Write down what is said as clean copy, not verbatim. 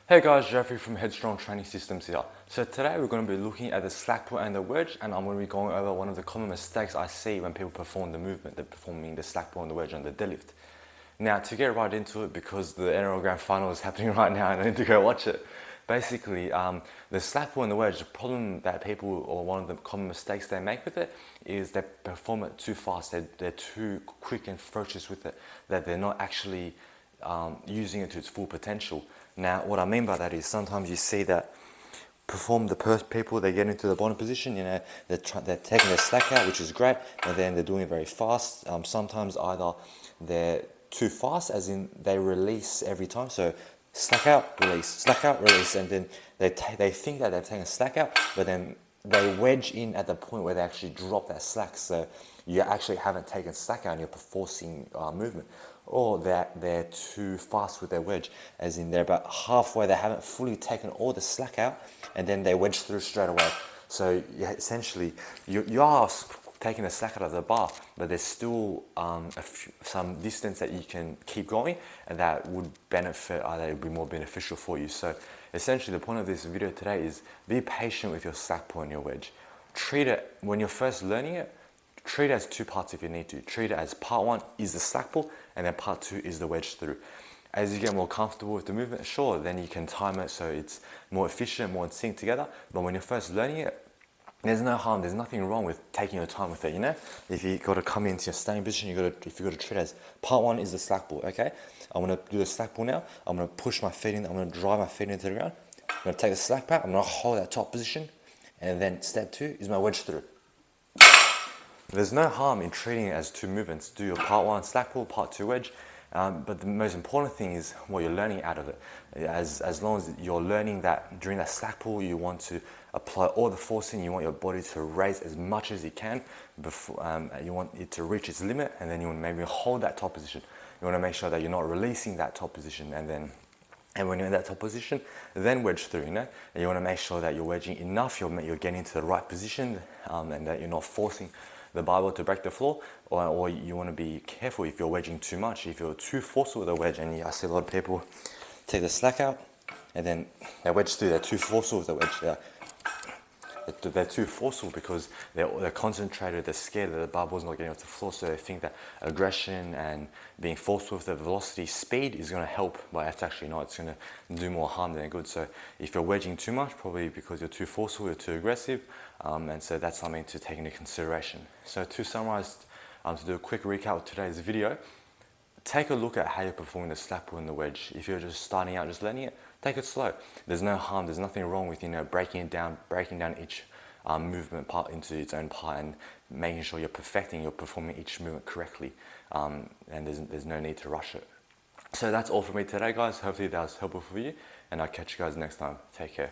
Hey guys, Jeffrey from Headstrong Training Systems here. So today we're going to be looking at the slack pull and the wedge, and I'm going to be going over one of the common mistakes I see when people perform the movement. They're performing the slack pull and the wedge on the deadlift. Now, to get right into it, because the NRL Grand Final is happening right now and I need to go watch it. Basically, the slack pull and the wedge, the problem that people, or one of the common mistakes they make with it, is they perform it too fast. They're too quick and ferocious with it, that they're not actually using it to its full potential. Now, what I mean by that is sometimes you see that people, they get into the bottom position, they're taking their slack out, which is great, and then they're doing it very fast. Sometimes either they're too fast, as in they release every time, so slack out, release, and then they think that they're taking a slack out, but then they wedge in at the point where they actually drop that slack, so you actually haven't taken slack out and you're forcing movement. Or that they're too fast with their wedge, as in they're about halfway, they haven't fully taken all the slack out, and then they wedge through straight away. So essentially, you are taking the slack out of the bar, but there's still some distance that you can keep going, and that would benefit, that would be more beneficial for you. So essentially, the point of this video today is be patient with your slack pull and your wedge. Treat it, when you're first learning it, treat it as two parts if you need to. Treat it as part one is the slack pull, and then part two is the wedge through. As you get more comfortable with the movement, sure, then you can time it so it's more efficient, more in sync together. But when you're first learning it, there's no harm, there's nothing wrong with taking your time with it, If you got to come into your standing position, if you got to treat it as part one is the slack pull, okay? I'm going to do the slack pull now. I'm going to push my feet in, I'm going to drive my feet into the ground. I'm going to take the slack back, I'm going to hold that top position, and then step two is my wedge through. There's no harm in treating it as two movements. Do your part one slack pull, part two wedge. But the most important thing is what you're learning out of it. As long as you're learning that during that slack pull, you want to apply all the forcing, you want your body to raise as much as you can, before, you want it to reach its limit, and then you want to maybe hold that top position. You want to make sure that you're not releasing that top position, and when you're in that top position, then wedge through, And you want to make sure that you're wedging enough, you're getting to the right position, and that you're not forcing the barbell to break the floor, or you want to be careful if you're wedging too much. If you're too forceful with a wedge, and I see a lot of people take the slack out, and then they wedge through, they're too forceful with the wedge. They're too forceful because they're concentrated, they're scared that the barbell's not getting off the floor, so they think that aggression and being forceful with the velocity, speed is going to help, but it's actually not. It's going to do more harm than good. So if you're wedging too much, probably because you're too forceful, you're too aggressive, and so that's something to take into consideration. So to summarize, to do a quick recap of today's video, take a look at how you're performing the slack pull and the wedge. If you're just starting out, just learning it, take it slow. There's no harm, there's nothing wrong with breaking down each movement part into its own part and making sure you're performing each movement correctly, and there's no need to rush it. So that's all for me today, guys. Hopefully that was helpful for you, and I'll catch you guys next time. Take care.